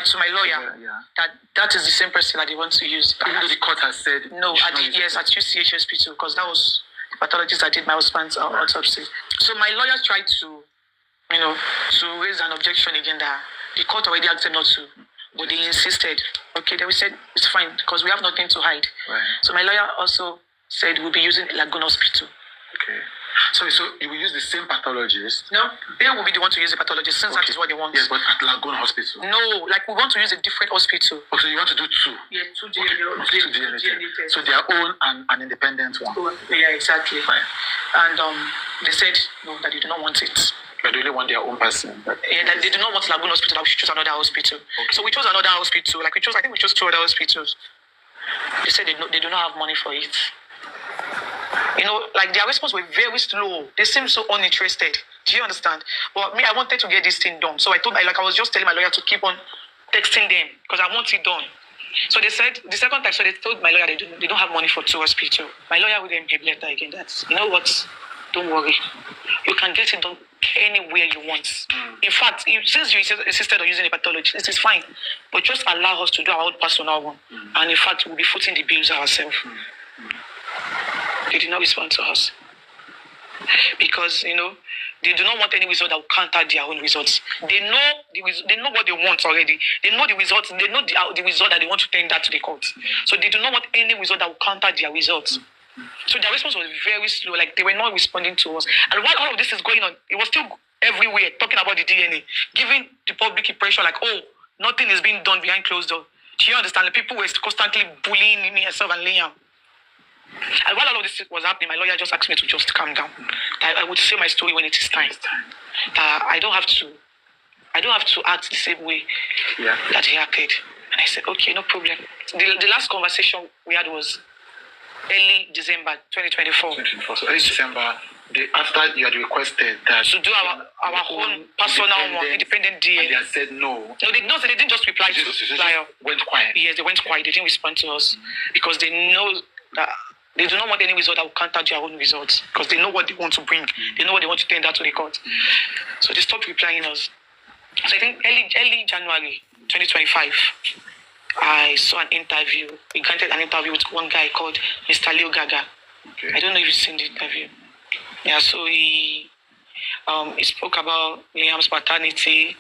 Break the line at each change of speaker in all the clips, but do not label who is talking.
to my lawyer that is the same person that they want to use.
Even though the court has said
no, at UCH hospital, because that was the pathologist that did my husband's autopsy. So my lawyer tried to, to raise an objection again that the court already asked them not to, but they insisted. Okay, then we said it's fine because we have nothing to hide.
Right.
So my lawyer also said we'll be using Lagoon Hospital.
Okay. So you will use the same pathologist?
No, they will be the one to use the pathologist since that is what they want.
Yes, but at Lagoon Hospital?
No, like we want to use a different hospital.
Okay, you want to do two?
Yeah, two DNA tests.
So their own and an independent one?
Yeah, exactly.
Fine.
And they said, no, that they do not want it.
But they only want their own person?
Yeah, that they do not want Lagoon Hospital, that we should choose another hospital. Okay. So we chose another hospital. I think we chose two other hospitals. They said they do not have money for it. Like their response were very slow. They seemed so uninterested. Do you understand? But me, I wanted to get this thing done. So I was just telling my lawyer to keep on texting them because I want it done. So they said, the second time, so they told my lawyer they don't have money for two hospitals. My lawyer would then give letter again that, you know what, don't worry. You can get it done anywhere you want. In fact, since you insisted on using a pathologist, this is fine. But just allow us to do our own personal one. And in fact, we'll be footing the bills ourselves. They did not respond to us. Because, they do not want any result that will counter their own results. They know what they want already. They know the results. They know the result that they want to tender to the court. So they do not want any result that will counter their results. So their response was very slow. Like they were not responding to us. And while all of this is going on, it was still everywhere talking about the DNA, giving the public impression like, oh, nothing is being done behind closed doors. Do you understand? The people were constantly bullying me, myself, and Liam. And while all of this was happening, my lawyer just asked me to just calm down. That I would say my story when it is time. That I don't have to act the same way that he acted. And I said, okay, no problem. The last conversation we had was early December 2024.
So early December, after you had requested that
to do our own personal one, independent DNA.
And they had said no.
No, they didn't just reply to the flyer.
Went quiet.
Yes, they went quiet. They didn't respond to us because they know that they do not want any result that will counter their own results because they know what they want to bring. They know what they want to tender to the court. So they stopped replying us. So I think early January 2025, I saw an interview. We granted an interview with one guy called Mr. Leo Gaga. Okay. I don't know if you've seen the interview. Yeah, so he spoke about Liam's paternity.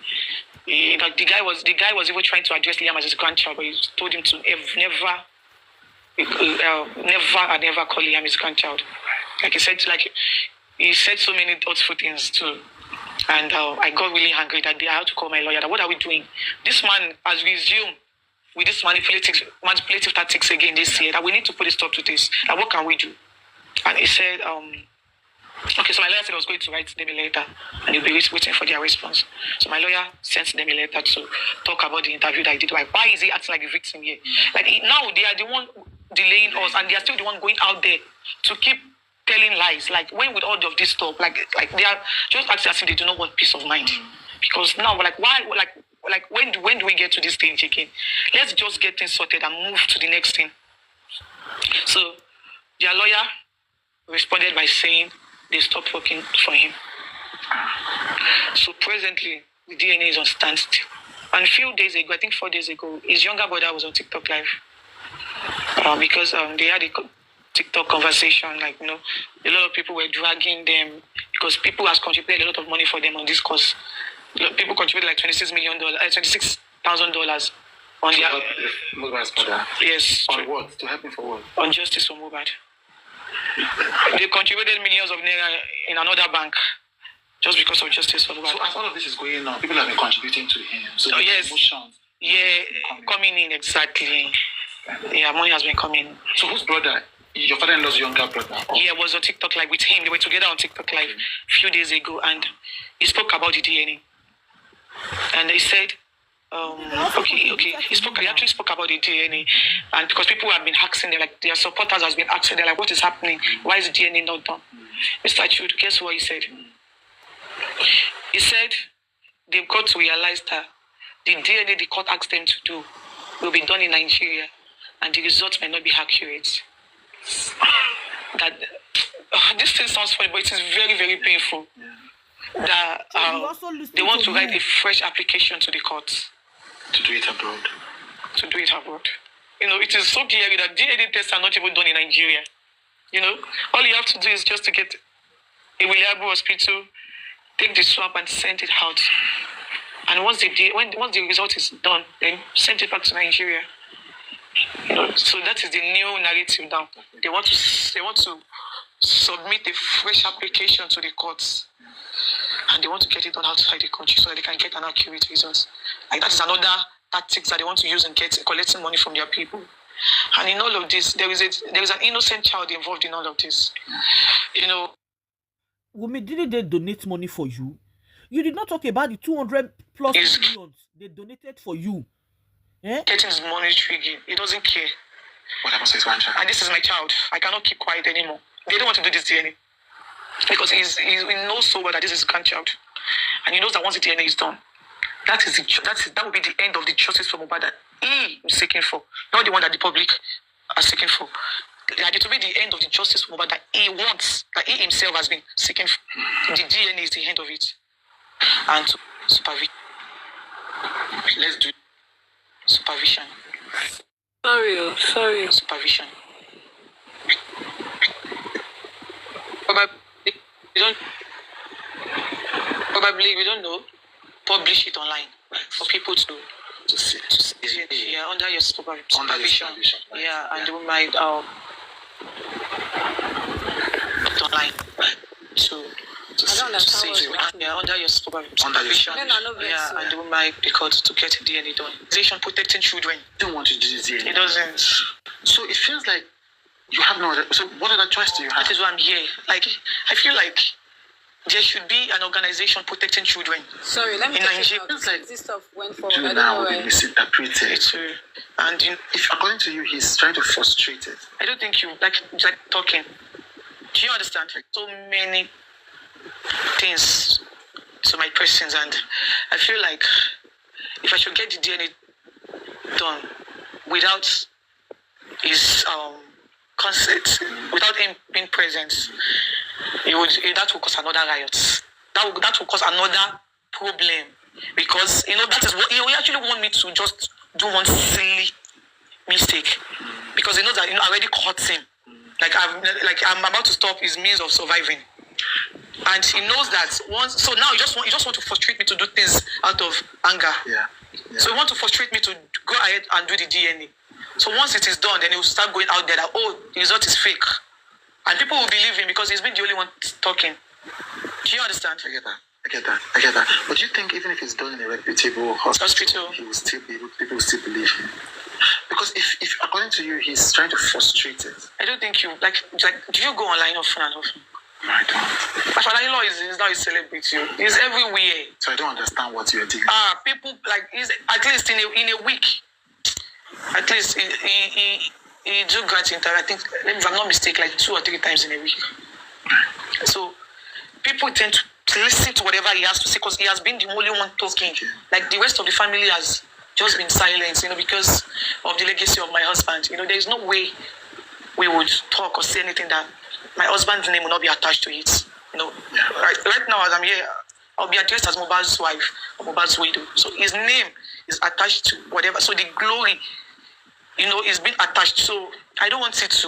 The guy was even trying to address Liam as his grandchild, but he told him to never call Liam his grandchild. He said so many thoughtful things too. And I got really angry that day. I had to call my lawyer. What are we doing? This man has resumed with this manipulative tactics again this year. That we need to put a stop to this. That what can we do? And he said, okay, so my lawyer said I was going to write them a letter and he'll be waiting for their response. So my lawyer sent them a letter to talk about the interview that I did. Like, why is he acting like a victim here? Now they are the one delaying us and they are still the one going out there to keep telling lies. Like, when with all of this stuff, like they are just acting as if they do not want peace of mind. Because now, when do we get to this stage again? Let's just get things sorted and move to the next thing. So their lawyer responded by saying they stopped working for him. So presently, the DNA is on standstill. And a few days ago, I think 4 days ago, his younger brother was on TikTok live because they had a TikTok conversation. A lot of people were dragging them because people has contributed a lot of money for them on this cause. People contributed like $26,000 on their.
Mohbad's brother.
Yes.
On what? To help him for what?
On justice for Mohbad. They contributed millions of naira in another bank just because of justice for Mohbad.
So as all of this is going on, people have been contributing to him. So
yes,
emotions.
Yeah, coming in exactly. Yeah, money has been coming.
So whose brother? Your father-in-law's younger brother? Or?
Yeah, was on TikTok live with him. They were together on TikTok live a few days ago, and he spoke about the DNA. And he said, he actually spoke about the DNA, and because people have been asking them, like their supporters has been asking them, like, what is happening? Why is the DNA not done? Mr. Chud, guess what he said? He said they've got to realize that the DNA the court asked them to do will be done in Nigeria, and the results may not be accurate. That this thing sounds funny, but it is very, very painful. That they want to write a fresh application to the court.
To do it abroad.
To do it abroad. You know, it is so clear that DNA tests are not even done in Nigeria. You know, all you have to do is just to get a reliable hospital, take the swab and send it out. And once the result is done, then send it back to Nigeria. You know, so that is the new narrative now. They want to submit a fresh application to the courts, and they want to get it done outside the country so that they can get an accurate result. Like that is another tactics that they want to use in collecting money from their people. And in all of this, there is an innocent child involved in all of this. You know.
Wunmi, didn't they donate money for you? You did not talk about the 200+ millions they donated for you.
Getting his monetary gain. He doesn't care.
What happens to his one child?
And this is my child. I cannot keep quiet anymore. They don't want to do this DNA. Because he knows so well that this is his grandchild. And he knows that once the DNA is done, that will be the end of the justice for Mohbad that he is seeking for. Not the one that the public are seeking for. That it will be the end of the justice for Mohbad that he wants, that he himself has been seeking for. The DNA is the end of it. And supervision. Let's do supervision. Sorry. Supervision. Probably we don't know. Publish it online for people to see. Yeah, under your supervision. Yeah, and we might online to see. Yeah, under your supervision. Yeah, and we might because to get DNA done. Protecting children.
Don't want to do this DNA.
It doesn't.
So it feels like you have no other. So what other choice do you have?
That is why I'm here. Like I feel like there should be an organization protecting children.
Sorry, let me
in Nigeria.
Like this stuff went forward.
Do now will be misinterpreted.
And
if according to you, he's trying to frustrate it.
I don't think you like talking. Do you understand? Like so many things to my questions, and I feel like if I should get the DNA done without his consent, without him being present, that will cause another riot. That will cause another problem, because that is what he actually want me to just do one silly mistake, because he knows that I already caught him. I'm about to stop his means of surviving, and he knows that once. So now he just want to frustrate me to do things out of anger.
Yeah.
So he want to frustrate me to go ahead and do the DNA. So once it is done, then he will start going out there that the result is fake. And people will believe him because he's been the only one talking. Do you understand?
I get that. But do you think even if it's done in a reputable hospital, he will still be able, people will still believe him? Because if according to you, he's trying to frustrate it.
I don't think you like. Do you go online often and often?
No, I don't.
My father-in-law is not a celebrity. He's everywhere.
So I don't understand what you're doing.
People he's at least in a week. At least he do grant interview. I think, if I'm not mistaken, like 2 or 3 times in a week. So people tend to listen to whatever he has to say because he has been the only one talking. Like the rest of the family has just been silent, because of the legacy of my husband. There is no way we would talk or say anything that my husband's name will not be attached to it. Right now as I'm here, I'll be addressed as Mohbad's wife or Mohbad's widow. So his name is attached to whatever. So the glory, is being attached. So I don't want his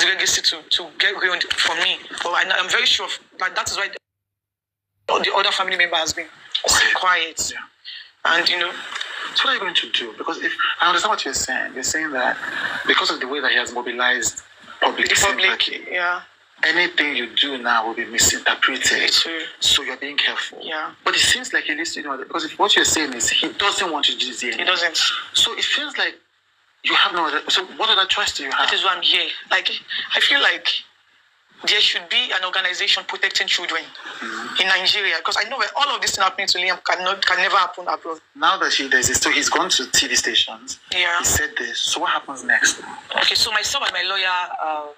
legacy to get ruined for me. But I'm very sure that is why the other family member has been quiet.
Yeah.
And
so what are you going to do? Because if I understand what you're saying that because of the way that he has mobilized public sympathy, anything you do now will be misinterpreted. So you're being careful.
Yeah.
But it seems like he needs to because if what you're saying is he doesn't want to do this.
He doesn't.
So it feels like you have no other. So what other choice do you have?
That is why I'm here. I feel like there should be an organization protecting children in Nigeria, because I know that all of this happening to Liam can never happen abroad.
Now that there's this, so he's gone to TV stations.
Yeah.
He said this. So what happens next?
Okay, so myself and my lawyer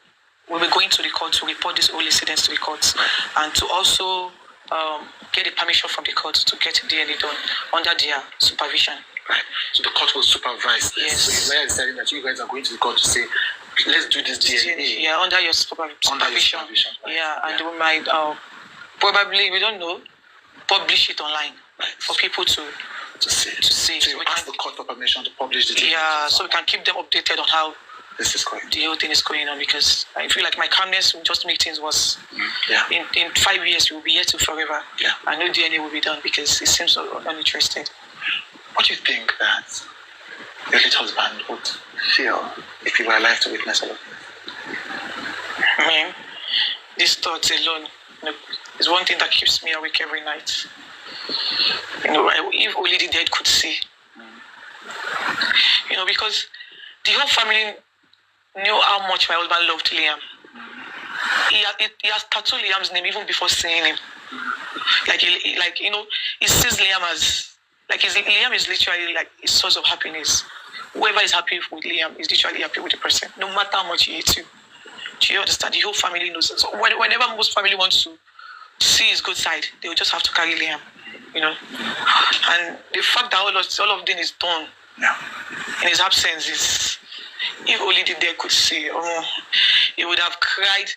will be going to the court to report this whole incident to the courts, and to also get the permission from the court to get DNA done under their supervision.
Right. So the court will supervise this.
Yes.
So your lawyer is deciding that you guys are going to the court to say, let's do this DNA.
Yeah, under your supervision. Yeah, and we might probably, we don't know, publish it online for people to
to see.
So
you ask the court for permission to publish the
yeah, so we can keep them updated on how
this is going.
The whole thing is going on, because I feel like my calmness will just make things worse.
Yeah.
In 5 years, we'll be here till forever.
Yeah.
And no DNA will be done because it seems so uninterested.
What do you think that your late husband would feel if you were alive to witness all of this?
Man, these thoughts alone, is one thing that keeps me awake every night. If only the dead could see. Because the whole family knew how much my husband loved Liam. He has tattooed Liam's name even before seeing him. He sees Liam as Liam is literally like his source of happiness. Whoever is happy with Liam is literally happy with the person, no matter how much he hates you. Do you understand? The whole family knows. So whenever most family wants to see his good side, they will just have to carry Liam. And the fact that all of them is done in his absence is, if only the dead could see, he would have cried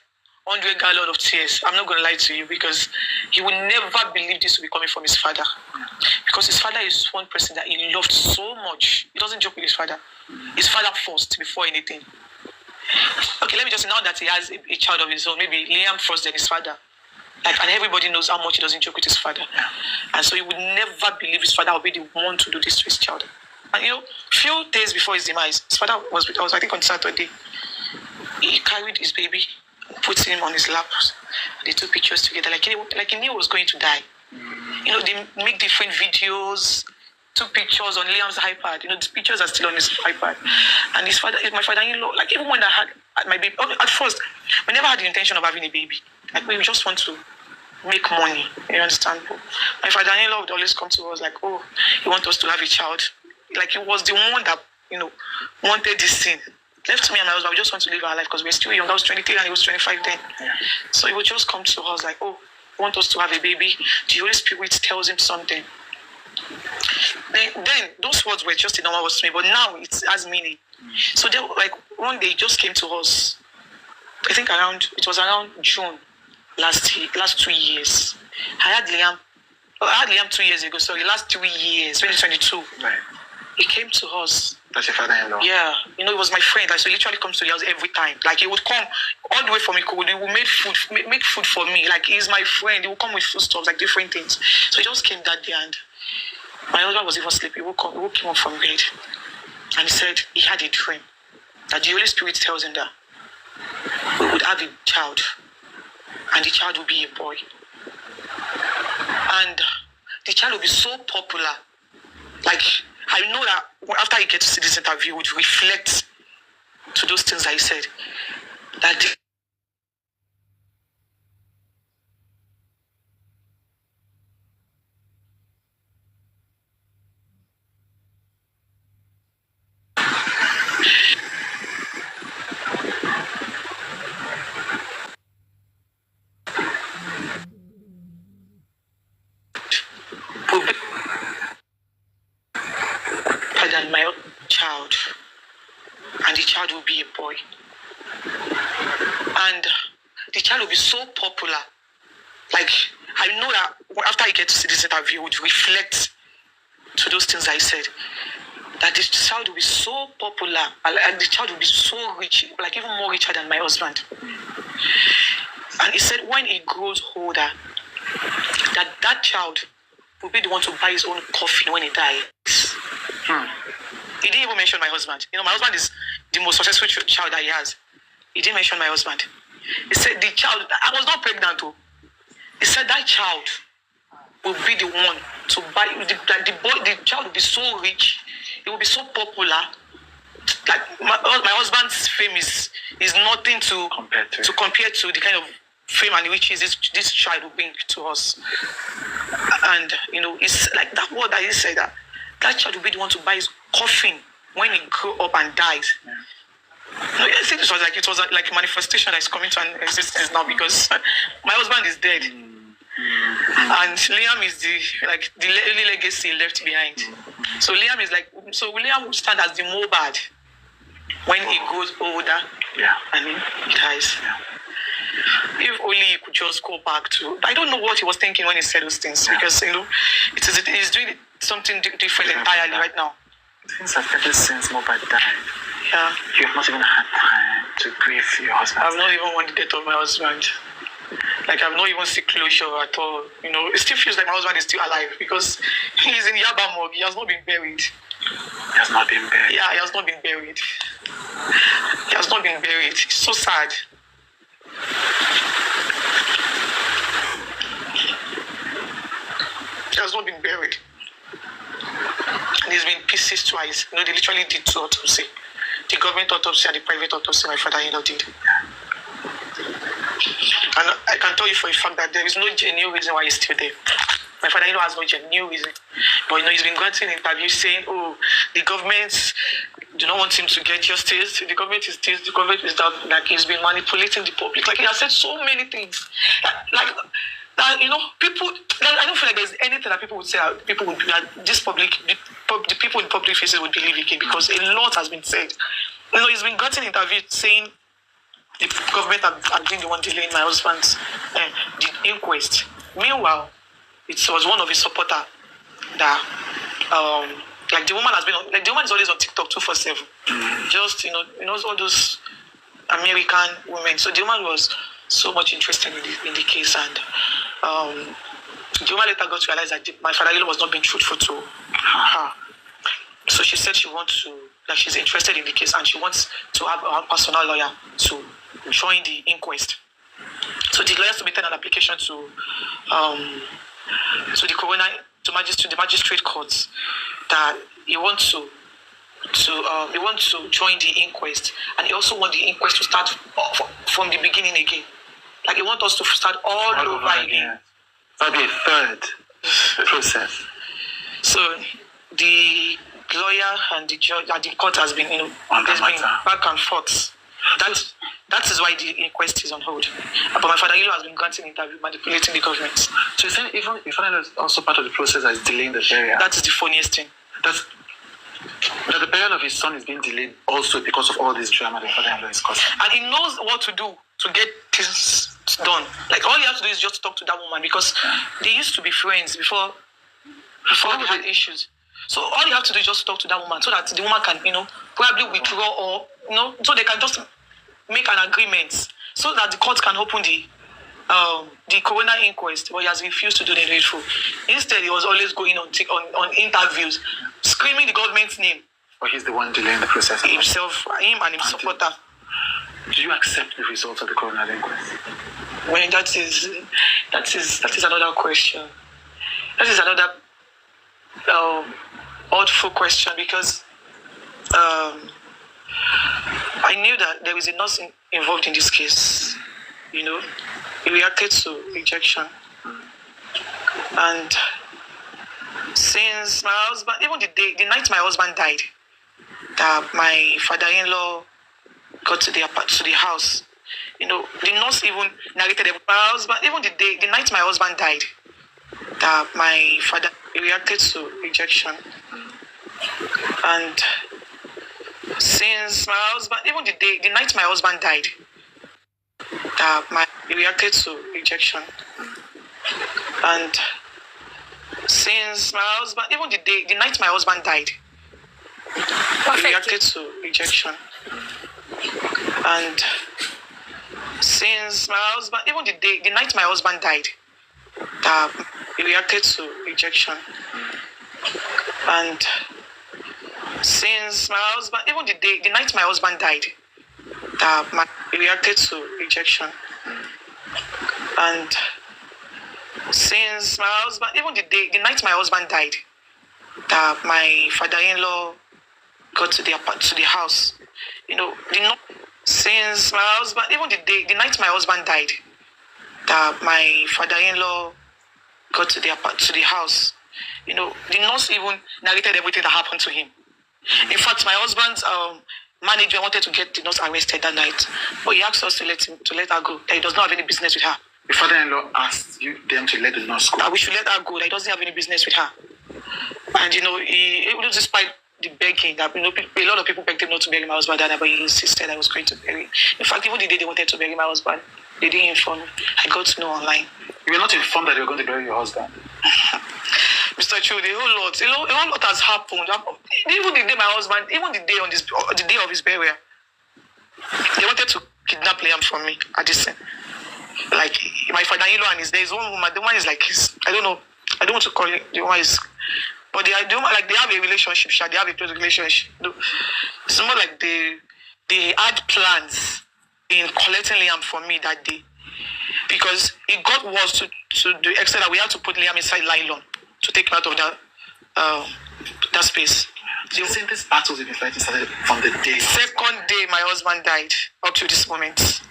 100 gallons of tears. I'm not going to lie to you, because he would never believe this would be coming from his father. Because his father is one person that he loved so much. He doesn't joke with his father. His father first before anything. Okay, let me just say, now that he has a child of his own, maybe Liam first, then his father. And everybody knows how much he doesn't joke with his father. And so he would never believe his father would be the one to do this to his child. And few days before his demise, his father was with us, I think on Saturday. He carried his baby, put him on his lap. They took pictures together, like he knew he was going to die. They make different videos, took pictures on Liam's iPad. The pictures are still on his iPad. And my father-in-law, even when I had my baby, at first, we never had the intention of having a baby. We just want to make money. You understand? My father-in-law would always come to us like, oh, he wants us to have a child. He was the one that, wanted this thing. Left me and my husband, we just want to live our life because we're still young. I was 23 and he was 25 then. Yeah. So he would just come to us like, oh, he wants us to have a baby. The Holy Spirit tells him something. Then those words were just a normal words to me, but now it has meaning. So then, one day he just came to us. I think it was around June last 2 years. I had Liam 2 years ago, sorry, last 3 years, 2022. Right. He came to us.
That's your father-in-law?
Yeah. He was my friend. So he literally comes to the house every time. He would come all the way from Ikowodo. He would make food for me. He's my friend. He would come with foodstuffs, different things. So he just came that day, and my husband was even sleeping. He woke him up from bed. And he said he had a dream. That the Holy Spirit tells him that we would have a child. And the child will be a boy. And the child will be so popular. I know that after he gets to see this interview, he would reflect to those things that he said. That than my child, and the child will be a boy, and the child will be so popular. I know that after he gets to see this interview, he would reflect to those things that he said. That this child will be so popular, and the child will be so rich, even more richer than my husband. And he said when he grows older, that child will be the one to buy his own coffin when he dies. He didn't even mention my husband. My husband is the most successful child that he has. He didn't mention my husband. He said the child, I was not pregnant though. He said that child will be the one to buy, the child will be so rich, it will be so popular. My husband's fame is nothing to compare to the kind of fame and riches this child will bring to us. And it's like that word that he said, that child will be the one to buy his coffin when he grew up and died. I think it was like a manifestation that is coming to an existence now, because my husband is dead. And Liam is the only legacy left behind. So Liam will stand as the Mobad when he grows older and he dies. If only he could just go back to, I don't know what he was thinking when he said those things, because he's doing something different entirely right now.
Things have ever since Mobile died.
Yeah.
You have not even had time to grieve your husband.
I've not even wanted the death of my husband. Like, I've not even seen closure at all. You know, it still feels like my husband is still alive because he's in Yabamog. He has not been buried.
He has not been buried?
Yeah, he has not been buried. He has not been buried. It's so sad. He has not been buried. And he's been pieces twice. You know, they literally did 2 autopsies. The government autopsy and the private autopsy my father-in-law did. And I can tell you for a fact that there is no genuine reason why he's still there. My father-in-law has no genuine reason. But you know, he's been granting interviews saying, oh, the government do not want him to get justice. The government is this, the government is that. Like, he's been manipulating the public. Like, he has said so many things. Like you know, people, I don't feel like there's anything that people would say that people would, that this public, the people in public faces would believe again, because a lot has been said. You know, he's been granting interviews saying the government have been the one delaying my husband's the inquest. Meanwhile, it was one of his supporters that like the woman has been on, like the woman is always on TikTok 247. Just you know all those American women. So the woman was so much interested in the case, and the woman later got to realize that my father-in-law was not being truthful to her. So she said she wants to, like, she's interested in the case and she wants to have a personal lawyer to join the inquest. So the lawyer submitted an application to the coroner, to the magistrate courts, that he wants to join the inquest, and he also wants the inquest to start from the beginning again. Like, he wants us to start all over again.
That'll be a third process.
So the lawyer and the judge at the court has been, you know, there's been back and forth. That is why the inquest is on hold. But my father-in-law has been granting interview, manipulating the government.
So you're saying even your father-in-law is also part of the process that is delaying the burial?
That is the funniest thing.
That the burial of his son is being delayed also because of all this drama the father-in-law is causing.
And he knows what to do to get this done. Like, all he has to do is just talk to that woman, because they used to be friends before they had issues. So all you have to do is just talk to that woman, so that the woman can, you know, probably withdraw, or, you know, so they can just make an agreement, so that the court can open the coroner inquest. But he has refused to do the needful. Instead, he was always going on interviews, screaming the government's name.
But he's the one delaying the process.
Himself, him and his supporter.
Do you accept the results of the coroner inquest?
Well, that is another question. That is another oddful question, because I knew that there is a nurse involved in this case. You know, he reacted to rejection, and since my husband, even the night my husband died, that my father-in-law got to the house. You know, the nurse even narrated my husband, even the night my husband died, that my father reacted to rejection, and since my husband, even the night my husband died, that he reacted to rejection, and since my husband, even the night my husband died, he reacted to rejection, and since my husband, even the night my husband died, that he reacted to rejection, and since my husband, even the night my husband died, that he reacted to rejection, and since my husband, even the night my husband died, that my father-in-law got to the house. You know, since my husband, even the night my husband died, that my father-in-law got to the house. You know, the nurse even narrated everything that happened to him. In fact, my husband's manager wanted to get the nurse arrested that night, but he asked us to let her go. That he does not have any business with her.
Your father-in-law asked them to let the nurse go.
That we should let her go. That he doesn't have any business with her. And you know, he despite the begging, that, you know, a lot of people begged him not to bury my husband, but he insisted I was going to bury him. In fact, even the day they wanted to bury my husband, they didn't inform me. I got to know online.
You were not informed that you were going to bury your husband?
Mr. Chu, a whole lot has happened. Even the day my husband, even the day of his burial, they wanted to kidnap Liam from me at this scene. Like my father-in-law and his there's one woman. The one is like I don't know. I don't want to call it. The one is, but they have a relationship. They have a close relationship. It's more like they had plans in collecting Liam from me that day, because it got worse to the extent that we had to put Liam inside nylon to take him out of that space.
So you're saying this battles in the fighting started from the day?
Second day my husband died, up to this moment.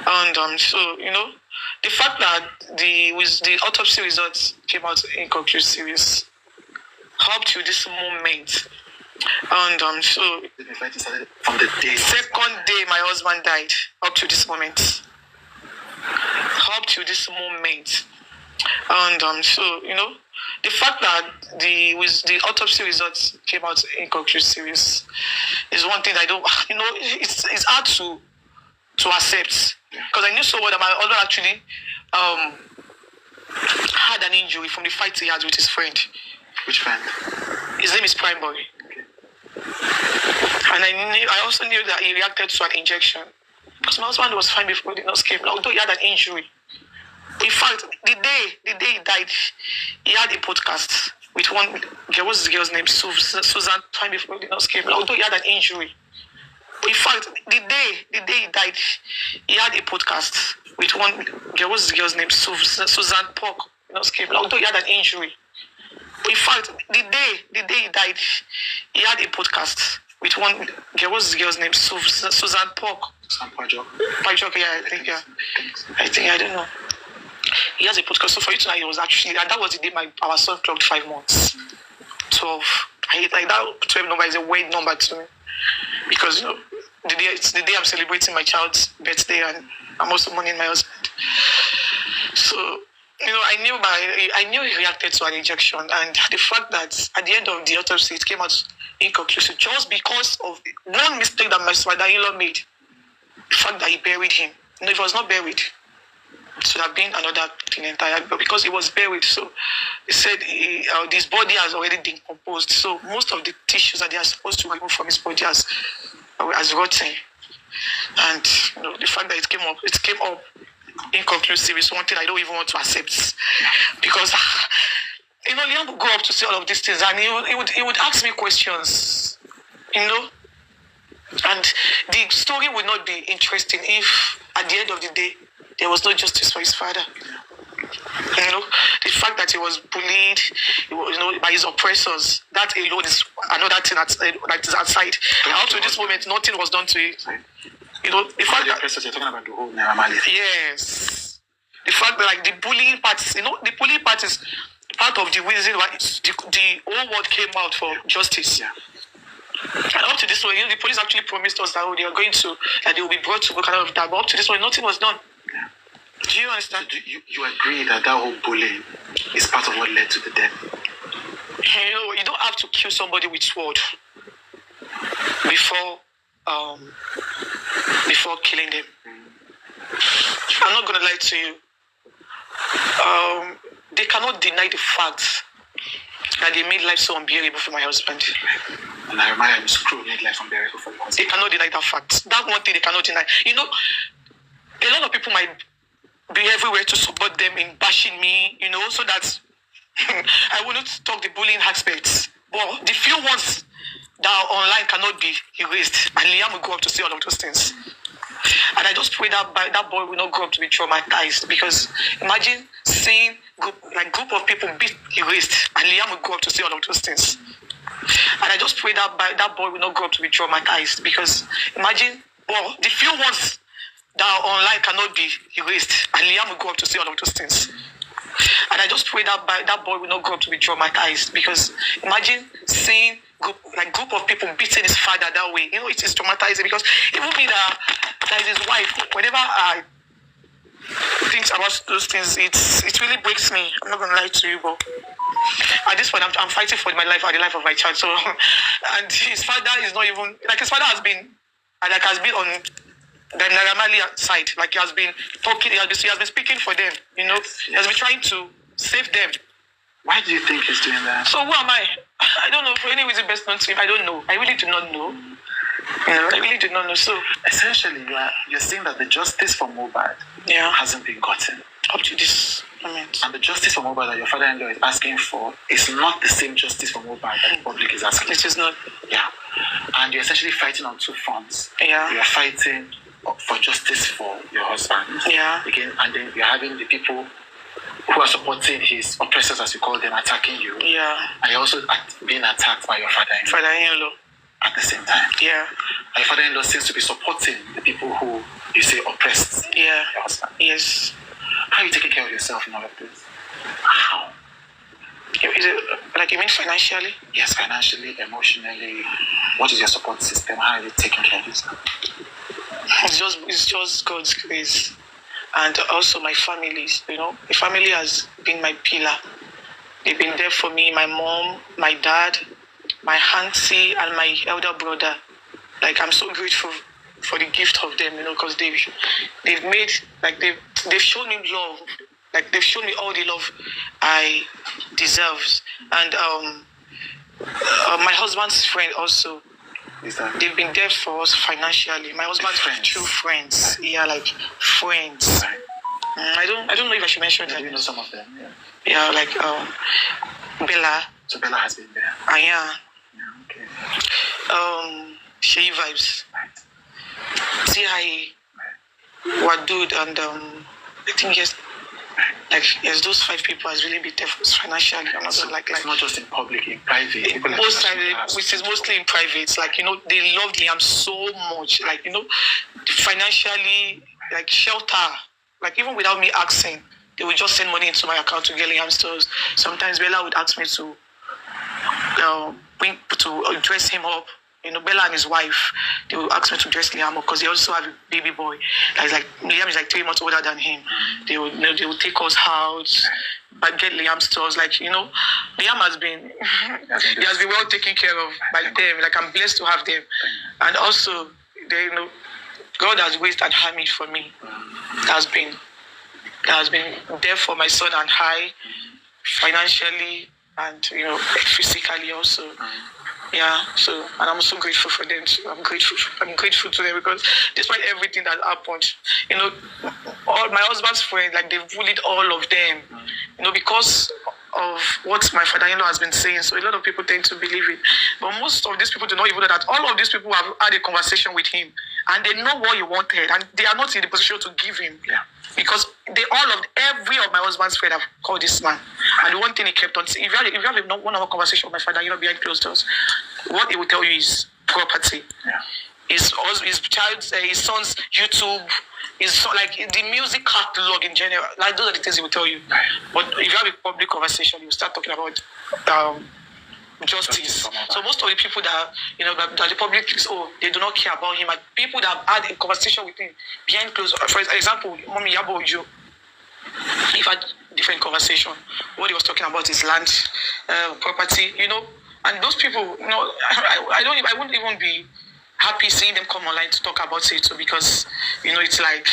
And so, the fact that the autopsy results came out inconclusive up to this moment. And so
the fighting started from the day.
Second day my husband died, up to this moment. And so, the fact that the autopsy results came out inconclusive is one thing I don't, it's hard to accept, because I knew so well that my husband actually had an injury from the fight he had with his friend.
Which friend?
His name is Prime Boy. And I also knew that he reacted to an injection, because my husband was fine before the nurse came, although he had an injury. In fact, the day he died, he had a podcast with one girl. What's the girl's name? Susan. Time before the nurse came, although he had an injury. In fact, the day he died, he had a podcast with one girl. What's the girl's name? Susan Pork. The nurse came, although he had an injury. In fact, the day he died, he had a podcast with one girl. What's the girl's name? Susan Pork. Pajok, yeah, I think, I don't know. He has a podcast. So for you tonight, it was actually, and that was the day our son clocked 5 months. 12. That 12 number is a weird number to me, because it's the day I'm celebrating my child's birthday, and I'm also mourning my husband. So I knew he reacted to an injection, and the fact that at the end of the autopsy it came out inconclusive just because of one mistake that my father-in-law made. The fact that he buried him. If he was not buried, it should have been another thing entirely, but because he was buried, so he said his body has already decomposed. So most of the tissues that they are supposed to remove from his body has rotten. And the fact that it came up inconclusive is one thing I don't even want to accept, because Liam would go up to say all of these things, and he would ask me questions, and the story would not be interesting if at the end of the day there was no justice for his father. The fact that he was bullied, by his oppressors, that alone is another thing that is outside. And up to this moment, nothing was done to it. The fact that
you're talking about the whole Naira.
Yes, the fact that the bullying part, the bullying part is part of the reason why the whole world came out for justice. Yeah. And up to this point, the police actually promised us that they will be brought to work and all of that. But up to this point, nothing was done. Do you understand?
So you agree that whole bullying is part of what led to the death?
You don't have to kill somebody with sword before killing them. I'm not going to lie to you. They cannot deny the fact that they made life so unbearable for my husband.
And I remind you, screw made life unbearable for your husband.
They cannot deny that fact. That one thing they cannot deny. A lot of people might be everywhere to support them in bashing me, so that I will not talk the bullying aspects. But the few ones that are online cannot be erased, and Liam will go up to say all of those things. And I just pray that boy will not grow up to be traumatized, because imagine seeing group of people be erased, and Liam will go up to say all of those things. And I just pray that boy will not grow up to be traumatized, because imagine the few ones that are online cannot be erased, and Liam will go up to say all of those things. And I just pray that boy will not grow up to be traumatized, because imagine seeing group of people beating his father that way. It is traumatizing, because even me that is his wife, whenever I think about those things, it really breaks me. I'm not gonna lie to you, but at this point I'm fighting for my life and the life of my child. So, and his father is not even his father has been on the Naramali side. Like he has been talking, he has been speaking for them. You know, he has been trying to save them.
Why do you think he's doing that?
So who am I? I don't know. For any reason best known to him, I don't know. I really do not know. You know, I really do not know. So
essentially, you're saying that the justice for Mohbad hasn't been gotten
up to this moment.
And the justice for Mohbad that your father-in-law is asking for is not the same justice for Mohbad that the public is asking.
It is not.
Yeah. And you're essentially fighting on two fronts.
Yeah.
You're fighting for justice for your husband.
Yeah.
Again, and then you're having the people who are supporting his oppressors, as you call them, attacking you.
Yeah.
And you're also being attacked by your father-in-law.
Father-in-law.
At the same time.
Yeah.
And your father-in-law seems to be supporting the people who you say oppressed your husband.
Yes.
How are you taking care of yourself in all of this? How?
Is it, like, you mean financially?
Yes, financially, emotionally. What is your support system? How are you taking care of yourself?
It's just God's grace. And also my family, you know. The family has been my pillar. They've been there for me, my mom, my dad, my auntie, and my elder brother. Like, I'm so grateful for the gift of them, you know, because they've made, like, they've shown me love. Like, they've shown me all the love I deserve. And my husband's friend also, they've been there for us financially. My husband's true friends. Yeah, like friends.
Right.
I don't know if I should mention that.
You know some of them,
Yeah, like Bella.
So Bella has been there.
Yeah.
Okay.
Shea Vibes.
Right.
T.I. Wadud, and I think yes. Those 5 people has really been there for us financially.
It's not just in public, in private.
Which is mostly in private. Like, you know, they love Liam so much. Like, you know, financially, like shelter. Like, even without me asking, they would just send money into my account to get Liam stores. Sometimes Bella would ask me to dress him up. You know, Bella and his wife, they will ask me to dress Liam up because they also have a baby boy. Liam is like 3 months older than him. They will take us out, but get Liam stores. Like, you know, Liam has been well taken care of by them. Like, I'm blessed to have them. And also, they, you know, God has raised an army for me. That has been there for my son and I, financially and, you know, physically also. Yeah, so, and I'm so grateful for them too. I'm grateful to them because despite everything that happened, you know, all my husband's friends, like, they've bullied all of them, you know, because of what my father-in-law has been saying. So a lot of people tend to believe it. But most of these people do not even know that all of these people have had a conversation with him and they know what he wanted and they are not in the position to give him. Yeah. Because every of my husband's friends have called this man. And the one thing he kept on saying, if you have a one-hour conversation with my father, you know, behind closed doors, what he will tell you is property. Yeah. His son's YouTube, like the music catalog in general. Like, those are the things he will tell you. Right. But if you have a public conversation, you start talking about justice. So most of the people that, you know, that the public thinks, they do not care about him, and people that have had a conversation with him behind closed doors. For example, Mommy Yabo Ojo, we've had different conversation. What he was talking about is land, property, you know. And those people, you know, I wouldn't even be happy seeing them come online to talk about it too, because, you know, it's like,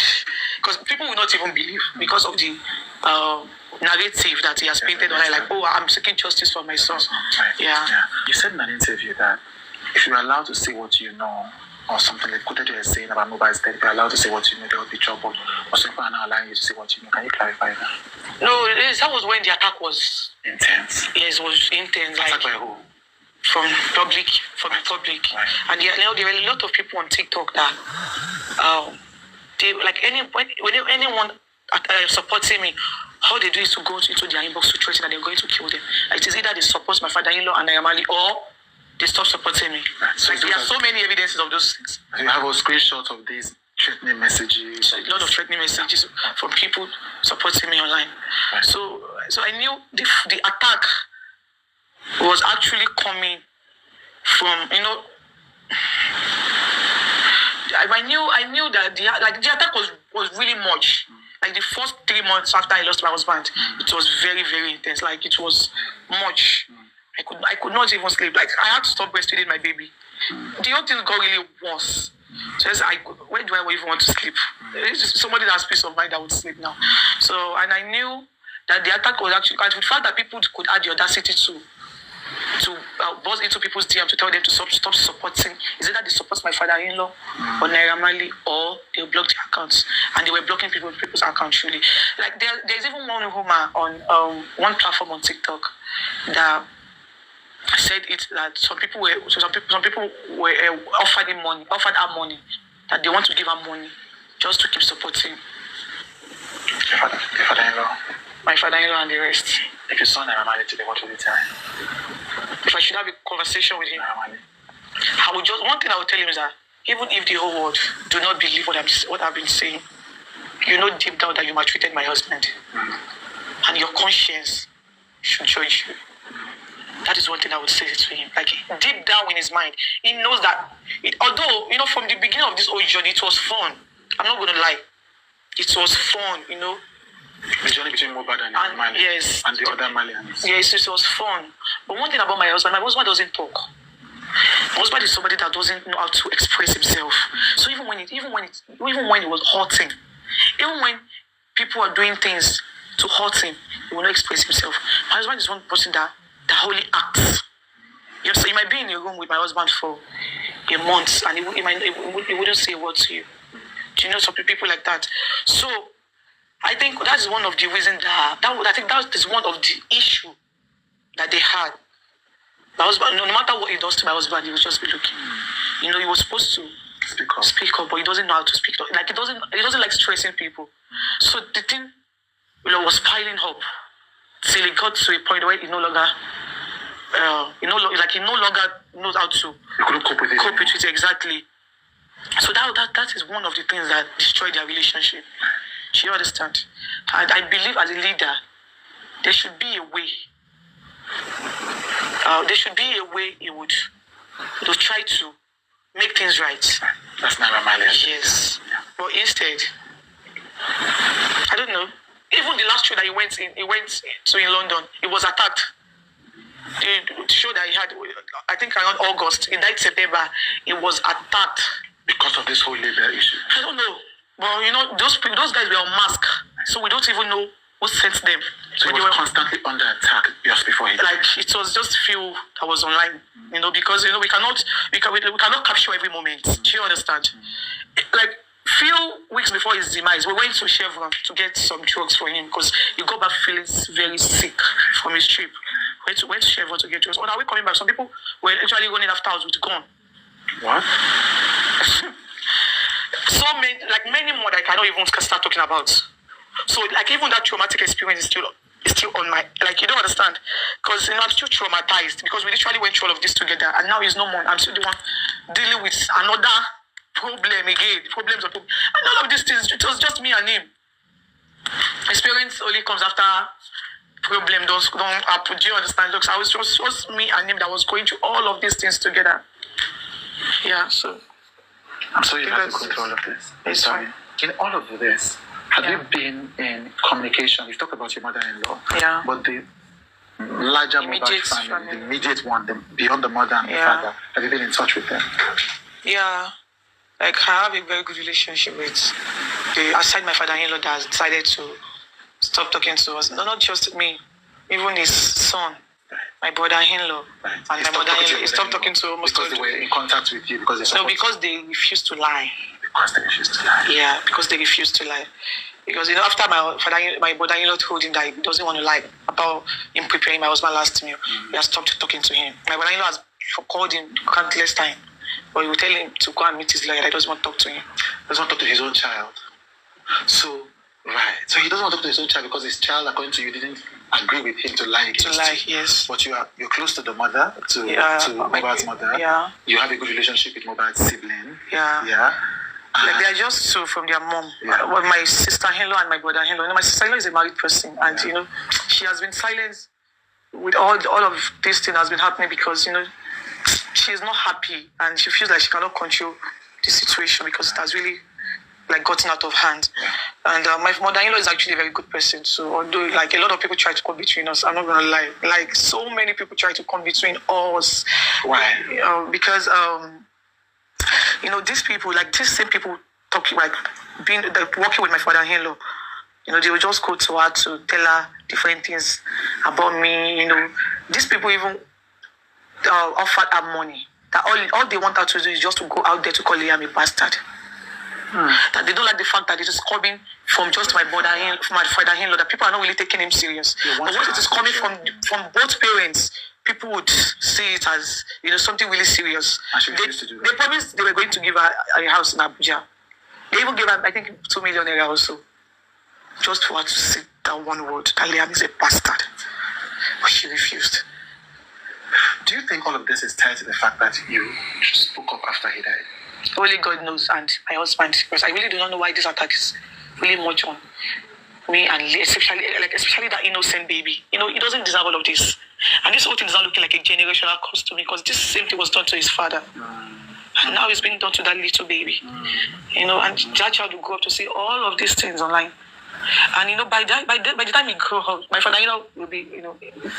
because people will not even believe because of the narrative that he has painted online, like, I'm seeking justice for my son.
Right. Yeah. You said in an interview that if you're allowed to say what you know, or something like what you're saying about Mohbad's death, if you're allowed to say what you know, there will be trouble. Or some people are not allowing you to say what you know. Can you clarify that?
No, that was when the attack was
intense.
Yes, it was intense.
Attack by who?
From the public. Right. And there were a lot of people on TikTok that they, like, when anyone supporting me, how they do is to go into their inbox to threaten that they're going to kill them. Like, it is either they support my father-in-law and Nayamali, or they stop supporting me. Right. So like, there are so many evidences of those things.
You have a screenshot of these threatening messages.
A lot of threatening messages from people supporting me online. Right. So I knew the attack was actually coming from, you know, I knew that the attack was really much. Like, the first 3 months after I lost my husband, it was very, very intense. Like, it was much. I could not even sleep. Like, I had to stop breastfeeding my baby. The whole thing got really worse. So where do I even want to sleep? It's just somebody that has peace of mind that would sleep now. So, and I knew that the attack was actually, and the fact that people could add the audacity to buzz into people's DM to tell them to stop supporting. Is it that they support my father-in-law or Naira Marley, or they block their accounts, and they were blocking people's accounts really. Like there's even one woman on one platform on TikTok that said it that some people were offered her money, that they want to give her money just to keep supporting
Your father-in-law.
my father-in-law and the rest.
If you saw Naira Marley today, what would you tell him?
If I should have a conversation with him,
Naira Marley.
one thing I would tell him is that even if the whole world do not believe what I've been saying, you know deep down that you maltreated my husband, and your conscience should judge you. That is one thing I would say to him. Like, deep down in his mind, he knows that. Although, from the beginning of this whole journey, it was fun. I'm not going to lie. It was fun,
The journey between Mohbad and Mali.
Yes.
And the other Malians.
Yes, it was fun. But one thing about my husband doesn't talk. My husband is somebody that doesn't know how to express himself. So even when it was hurting, even when people are doing things to hurt him, he will not express himself. My husband is one person that only acts. So you might be in a room with my husband for a month and he wouldn't say a word to you. Do you know some people like that? So I think that's one of the reasons that is one of the issue that they had. My husband, no matter what he does to my husband, he will just be looking. He was supposed to speak up, but he doesn't know how to speak up. Like he doesn't like stressing people. So the thing, was piling up till it got to a point where he no longer knows how to
cope with it
exactly. So that is one of the things that destroyed their relationship. Do you understand? And I believe as a leader, there should be a way. You would try to make things right.
That's Naira Marley.
Yes. But instead, I don't know. Even the last show that he went to in London, he was attacked. The show that he had, I think around August, in that September, he was attacked.
Because of this whole labor issue?
I don't know. But those guys were on mask, so we don't even know who sent them.
So he was constantly under attack just before he
died. It was just few that was online, because we cannot capture every moment. Do you understand? Like few weeks before his demise, we went to Chevron to get some drugs for him because he got back feeling very sick from his trip. Went to Chevron to get drugs. When are we coming back? Some people were actually running after us with gun.
What?
So many more that I cannot even start talking about. So even that traumatic experience is still on my, you don't understand, because I'm still traumatized because we literally went through all of this together, and now he's no more. I'm still the one dealing with another problem again, problems and all of these things. It was just me and him. Experience only comes after problem don't happen. Do you understand? Look, I was just me and him that was going through all of these things together. Yeah, so
I'm sorry you have to go through all of this.
It's fine.
In all of this, have you been in communication? You've talked about your mother-in-law.
Yeah.
But the larger
immediate
family, the immediate one, beyond the mother and the father, have you been in touch with them?
Yeah. I have a very good relationship with aside my father-in-law that has decided to stop talking to us. No, not just me. Even his son. My brother-in-law and my mother-in-law, he stopped talking to almost
because they were in contact with you because
they refused to lie.
Because they refused to lie.
Yeah, because they refused to lie. Because after my brother-in-law told him that he doesn't want to lie about him preparing my husband's last meal, he has stopped talking to him. My brother-in-law has called him countless times, but he will tell him to go and meet his lawyer. He doesn't want to talk to him.
He doesn't want to talk to his own child. So he doesn't want to talk to his own child because his child, according to you, didn't agree with him to lie.
Yes.
But you're close to the mother, to Mohbad's mother.
Yeah.
You have a good relationship with Mohbad's sibling.
Yeah.
Yeah.
They are just two from their mom. Yeah. Well, my sister-in-law and my brother-in-law. My sister-in-law is a married person, and she has been silent with all of this thing has been happening because she is not happy and she feels like she cannot control the situation because it has really like gotten out of hand. And my mother-in-law is actually a very good person. So although like a lot of people try to come between us, I'm not gonna lie. Like so many people try to come between us.
Why?
Because these people, like these same people talking like working with my father-in-law. They will just go to her to tell her different things about me. These people even offered her money. That all they want her to do is just to go out there to call Liam a bastard. That they don't like the fact that it is coming from just my father-in-law, that people are not really taking him serious. But once it is coming from both parents, people would see it as something really serious. They promised they were going to give her a house in Abuja. They even gave her, I think, 2 million naira also, just for her to say that one word, that Liam is a bastard. But she refused.
Do you think all of this is tied to the fact that you spoke up after he died?
Only God knows, and my husband, because I really do not know why this attack is really much on me, and especially that innocent baby. He doesn't deserve all of this. And this whole thing is not looking like a generational curse to me, because this same thing was done to his father. And now it's being done to that little baby. And that child will grow up to see all of these things online. And by the time he grow up, my father will be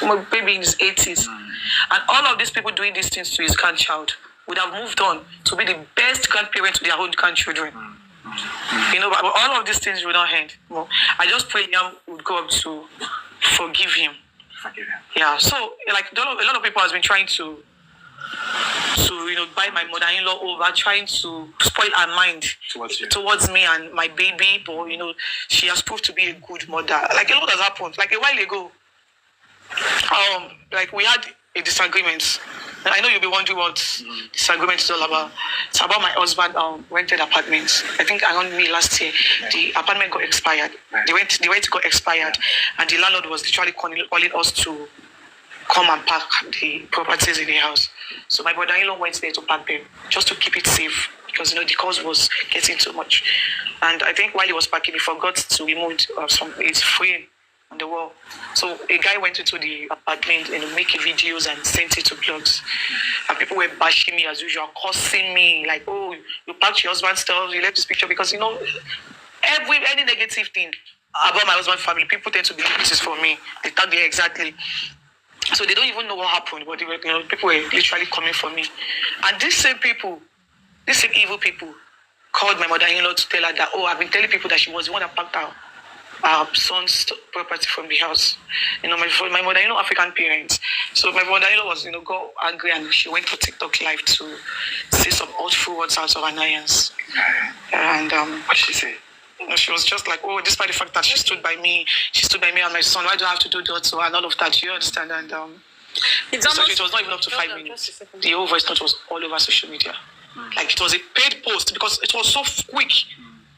my baby in his 80s, and all of these people doing these things to his grandchild would have moved on to be the best grandparents to their own grandchildren. But all of these things will not end. I just pray Liam would go up to forgive him. Yeah. So like a lot of people has been trying to buy my mother-in-law over, trying to spoil her mind towards me and my baby. But she has proved to be a good mother. Like a lot has happened. Like a while ago, like we had a disagreement. And I know you'll be wondering what disagreement is all about. It's about my husband rented apartments. I think around May last year, the apartment got expired. The rent got expired, and the landlord was literally calling us to come and park the properties in the house. So my brother-in-law went there to park them just to keep it safe, because the cost was getting too much. And I think while he was parking, he forgot to remove his frame on the wall. So a guy went into the apartment and making videos and sent it to blogs. And people were bashing me as usual, cursing me like, "Oh, you packed your husband's stuff, you left this picture," because any negative thing about my husband's family, people tend to believe this is for me. They tag me exactly. So they don't even know what happened, but people were literally coming for me. And these same evil people called my mother-in-law to tell her that, "Oh, I've been telling people that she was the one that packed our son's property from the house." My mother-in-law, African parents. So my mother-in-law was, got angry, and she went to TikTok live to say some hurtful words out of annoyance. And
what did she say?
She was just like, "Oh, despite the fact that she stood by me and my son, why do I have to do that?" So and all of that, you understand? And it was not even up to 5 minutes. The whole voice note was all over social media. Like it was a paid post because it was so quick.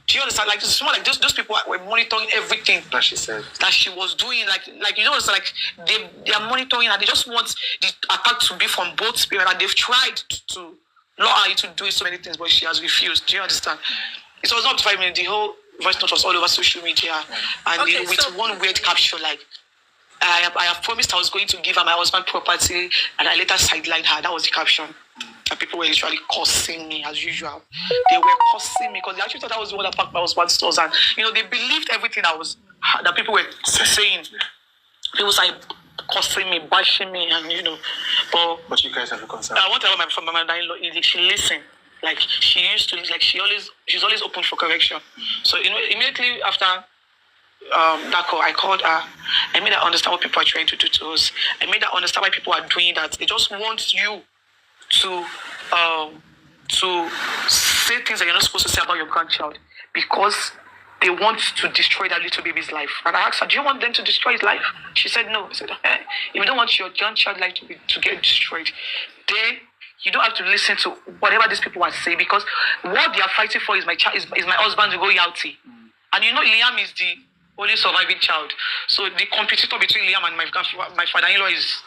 Do you understand? Like it's more like those people were monitoring everything
that she said
that she was doing. It's like they are monitoring, and they just want the attack to be from both parents. And they've tried to lure her to do so many things, but she has refused. Do you understand? It was not 5 minutes. The whole voice note was all over social media, and with one weird caption like, I have promised I was going to give her my husband property, and I later sidelined her." That was the caption. And people were literally cursing me as usual. They were cursing me because they actually thought I was the one that packed my husband's stores, and they believed everything that people were saying. People started cursing me, bashing me, and
But you guys have a concern.
I want to tell my mother-in-law, she listened. Like she used to, like she's always open for correction. So immediately after that call, I called her. I made her understand what people are trying to do to us. I made her understand why people are doing that. They just want you to say things that you're not supposed to say about your grandchild, because they want to destroy that little baby's life. And I asked her, "Do you want them to destroy his life?" She said no. I said, "If you don't want your grandchild's life to get destroyed, then you don't have to listen to whatever these people are saying, because what they are fighting for is my husband's royalty." And Liam is the only surviving child. So the competitor between Liam and my father-in-law is...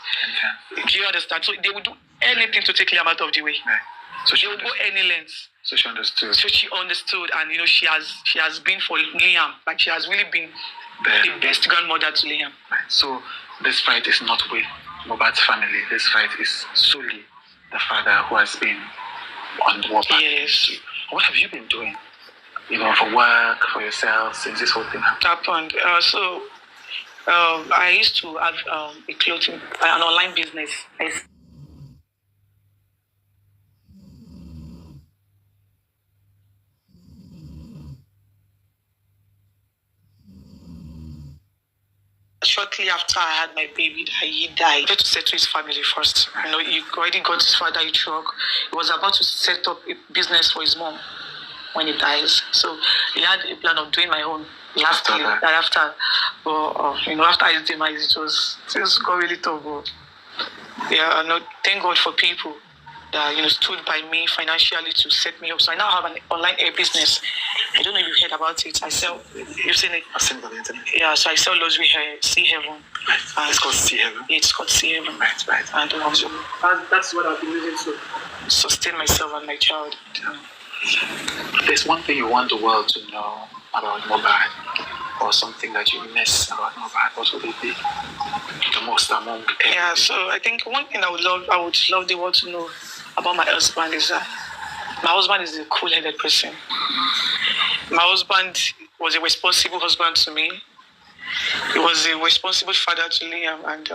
Do you understand? So they would do anything to take Liam out of the way.
Right. So
she would go any lengths.
So she understood.
So she understood, and she has been for Liam. Like she has really been the best grandmother to Liam.
Right. So this fight is not with Mohbad's family. This fight is solely the father who has been on the warpath.
Yes.
What have you been doing for work, for yourself, since this whole thing happened?
I used to have a clothing, an online business. Shortly after I had my baby, he died. He had to settle his family first. He already got his father a truck. He was about to set up a business for his mom when he dies. So he had a plan of doing my own after. After his demise, it got really tough. But thank God for people that stood by me financially to set me up. So I now have an online hair business. I don't know if you've heard about it. You've seen it?
I've seen it on the internet.
Yeah, so I sell luxury hair, Sea Heaven.
Right. It's called Sea Heaven?
It's called Sea Heaven.
Right.
And that's what I've been using to sustain myself and my child.
There's one thing you want the world to know about Mohbad, or something that you miss about Mohbad. What would it be? The most among everything?
Yeah, so I think one thing I would love the world to know about my husband is that my husband is a cool-headed person. My husband was a responsible husband to me. He was a responsible father to Liam, and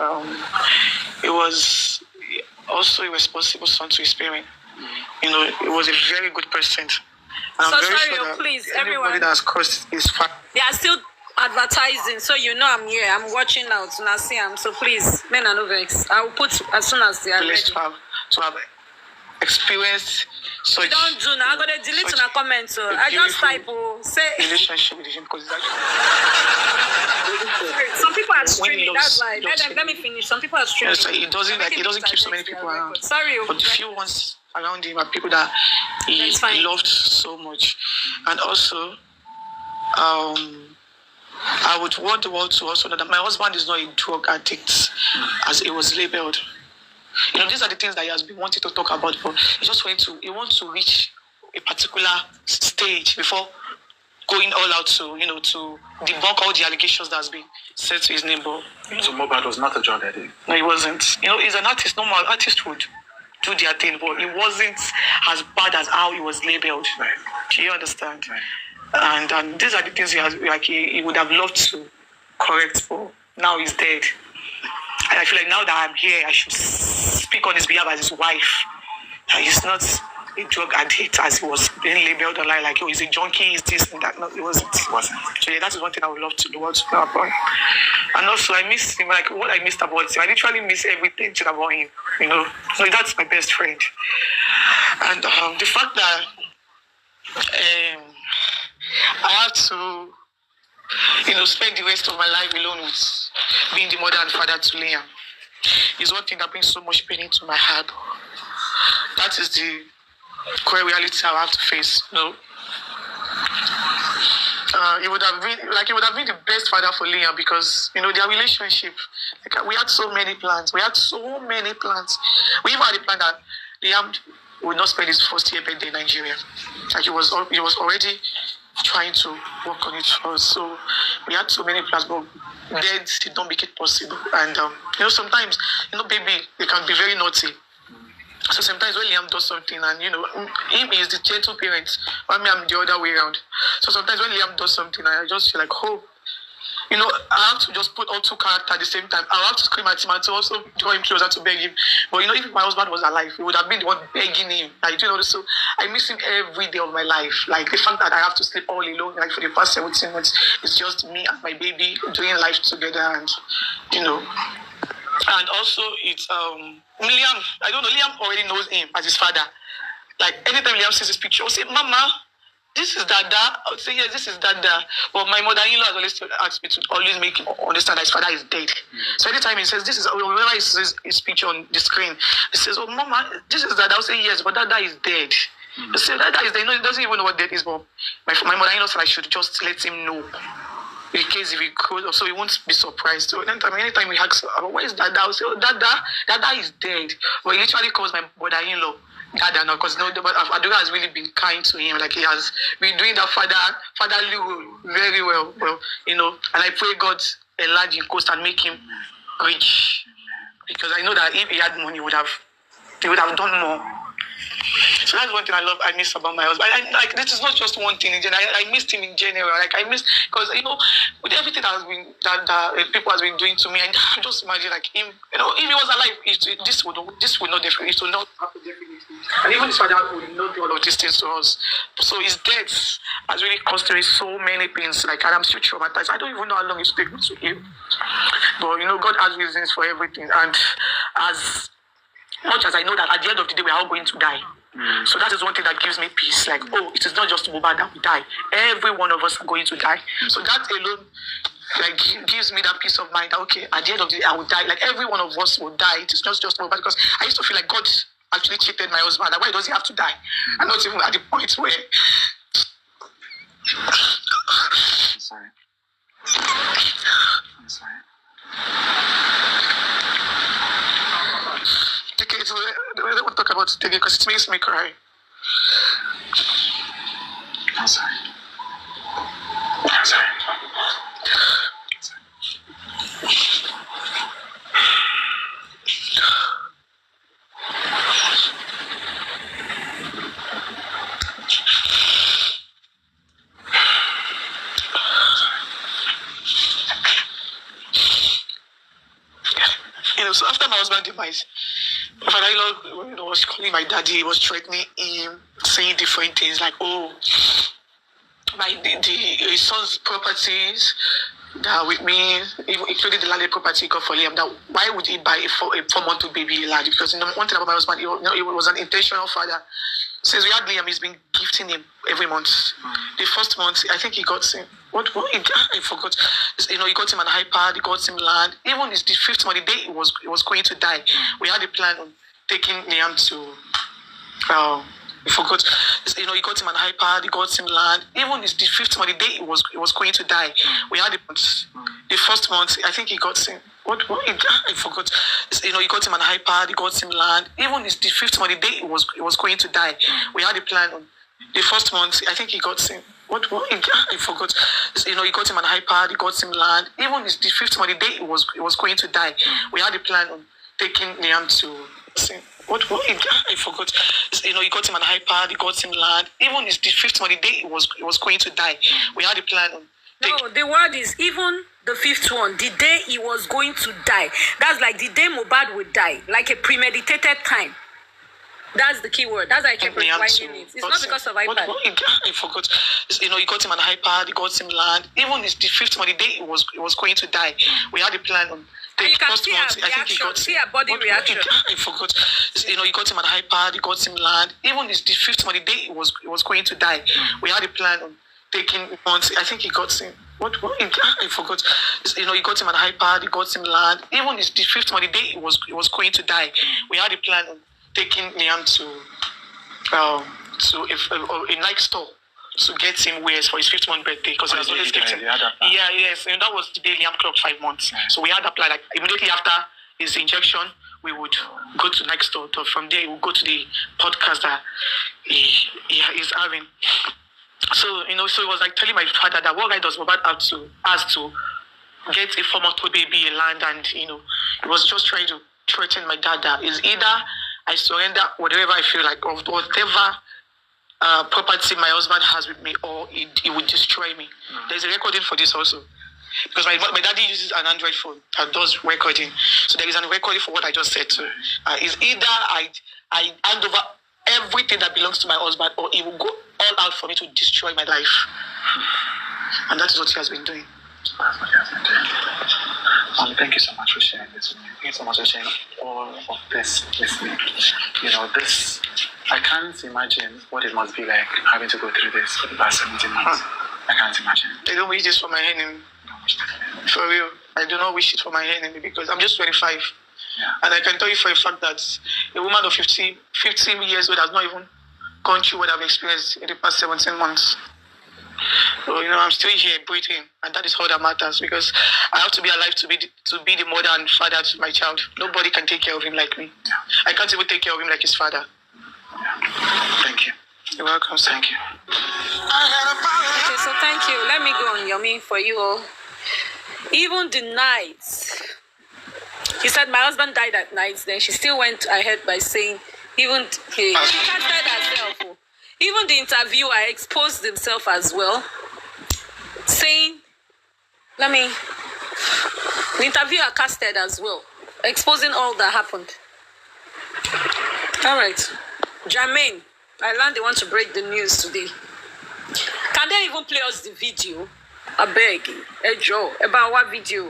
he was also a responsible son to his parents. He was a very good person. And
so
I'm very
sorry,
sure that
please,
everybody
everyone.
that has crossed his path.
They are still advertising, so I'm here. I'm watching now to not see them. So please, men and no vex. I will put as soon as they are ready.
To have experienced such.
You don't do now. I'm gonna delete in a comment. So I just type say
relationship with him because
some people are streaming. That's why. Let me finish. Some people are streaming.
So he doesn't keep so many people around.
Sorry,
but the few ones around him are people that he loved so much. And also, I would want the world to also know that my husband is not a drug addict, as it was labeled. These are the things that he has been wanting to talk about, but he wants to reach a particular stage before going all out to debunk all the allegations that has been said to his name. But
so Mohbad was not a drug addict?
No, he wasn't. He's an artist. Normal artist would do their thing, but it wasn't as bad as how he was labeled.
Right.
Do you understand?
Right.
And these are the things he would have loved to correct, but now he's dead. And I feel like now that I'm here, I should speak on his behalf as his wife. He's not a drug addict as he was being labeled online, like, he's a junkie, he's this and that. No, it wasn't. So yeah, that is one thing I would love to the world to know about. And also, I miss him, like what I missed about him. I literally miss everything about him, So that's my best friend. And the fact that I have to, spend the rest of my life alone with being the mother and father to Liam is one thing that brings so much pain into my heart. That is the cruel reality I have to face. It would have been the best father for Liam because their relationship. We had so many plans. We even had a plan that Liam would not spend his first year birthday in Nigeria. He was already trying to work on it for us. So we had so many plans, but death did not make it possible. And sometimes baby, they can be very naughty. So sometimes when Liam does something and him is the gentle parent, while me I'm the other way around. So sometimes when Liam does something, I just feel like, I have to just put all two characters at the same time. I have to scream at him and to also draw him closer to beg him. But if my husband was alive, he would have been the one begging him. So I miss him every day of my life. Like the fact that I have to sleep all alone, like for the past 17 months, it's just me and my baby doing life together, and And also it's Liam. I don't know. Liam already knows him as his father. Like anytime Liam sees his picture, he'll say, "Mama, this is Dada." I would say, "Yes, this is Dada." But my mother-in-law has always asked me to always make him understand that his father is dead. So anytime he says, "This is," whenever he sees his picture on the screen, he says, "Oh, Mama, this is Dada." I'll say, "Yes, but Dada is dead." He says, "Dada is dead." No, he doesn't even know what death is. But my mother-in-law said I should just let him know. In case if he could, so he won't be surprised. So anytime we ask, "Where is Dada?" I'll say, "Oh, Dada is dead." But he literally calls my mother-in-law Dada now, because Adura has really been kind to him. Like he has been doing that fatherly role very well. And I pray God enlarge his coast and make him rich, because I know that if he had money, he would have done more. So that's one thing I miss about my husband. Like this is not just one thing in general. I missed him in general. Like I missed because with everything that people has been doing to me, and I just imagine like him. If he was alive, this would not definitely. It would not happen definitely. And even his father would not do all of these things to us. So his death has really caused me so many pains. Like, and I'm still traumatized. I don't even know how long it's taken to heal. But God has reasons for everything. And as much as I know that at the end of the day, we're all going to die. So that is one thing that gives me peace. Like, it is not just Mohbad that will die. Every one of us are going to die. So that alone, like, gives me that peace of mind that, okay, at the end of the day, I will die. Like, every one of us will die. It is not just Mohbad. Because I used to feel like God actually cheated my husband. Like, why does he have to die? And not even at the point where...
I'm sorry. I'm sorry.
Okay, so I don't want to talk about it again because it makes me cry.
I'm sorry. I'm sorry.
So after my husband's demise, my father-in-law was calling my daddy, he was threatening him, saying different things like, his son's properties that with me, including the landed property he got for him, that why would he buy a 4-month-old baby land? Because one thing about my husband, he was an intentional father. Since we had Liam, he's been gifting him every month. The first month, I think he got him. I forgot. He got him an iPad, he got him land. Even the 5th month, the day he was going to die, we had a plan on taking Liam to. I forgot. He got him an iPad, he got him land. Even the 5th month, the day he was going to die, we had the first month, I think he got him. I forgot. He got him an iPad, he got him land. Even the 5th month, the day he was going to die, we had a plan on the first month, I think he got him. I forgot. He got him an iPad, he got him land. Even the 5th month, the day he was going to die, we had a plan on taking Liam to. I forgot. He got him an iPad, he got him land. Even the 5th month, the day he was going to die, we had a plan on.
No, the word is even the 5th one, the day he was going to die. That's like the day Mohbad would die, like a premeditated time. That's the key word. That's why I kept rewinding it. It's not because of iPad.
I forgot. He got him an iPad, he got him land. Even the 5th month, the day he was going to die, we had a plan on.
You can see a reaction, see a body reaction.
I forgot. He got him an iPad, he got him land. Even the 5th month, the day he was going to die, we had a plan on taking months. I think he got him. I forgot. He got him an iPad, he got him land. Even the 5th month, the day he was going to die, we had a plan on taking Liam to a Nike store to get him wears for his 5th month birthday because he was always getting. Yes, and that was the day Liam clocked 5 months. So we had that plan. Like immediately after his injection, we would go to Nike store. So from there, we would go to the podcast that he is having. So so it was like telling my father that what right does Mohbad have to ask to get a 4-month-old baby a land, and he was just trying to threaten my dad that is either I surrender whatever I feel like, or whatever property my husband has with me, or it would destroy me. There's a recording for this also. Because my daddy uses an Android phone that does recording. So there is a recording for what I just said too. It's either I hand over everything that belongs to my husband, or he will go all out for me to destroy my life. And that is what he has been doing.
Thank you so much for sharing this with me. Thank you so much for sharing all of this with me. This, I can't imagine what it must be like having to go through this for the past 17 months. I can't imagine.
I don't wish this for my enemy. For real. I do not wish it for my enemy because I'm just 25.
Yeah.
And I can tell you for a fact that a woman of 15 years old has not even gone through what I've experienced in the past 17 months. So, I'm still here breathing, and that is all that matters because I have to be alive to be the mother and father to my child. Nobody can take care of him like me.
Yeah.
I can't even take care of him like his father.
Yeah. Thank you.
You're welcome.
Thank you.
Okay, so thank you. Let me go on, Yomi, for you all. Even the nights, he said my husband died at night. Then she still went ahead by saying, she casted herself. Even the interviewer exposed himself as well, saying, the interviewer casted as well, exposing all that happened. All right. Jermaine, I learned they want to break the news today. Can they even play us the video? I beg. Hey Joe, about what video?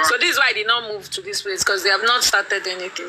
So this is why I did not move to this place, because they have not started anything.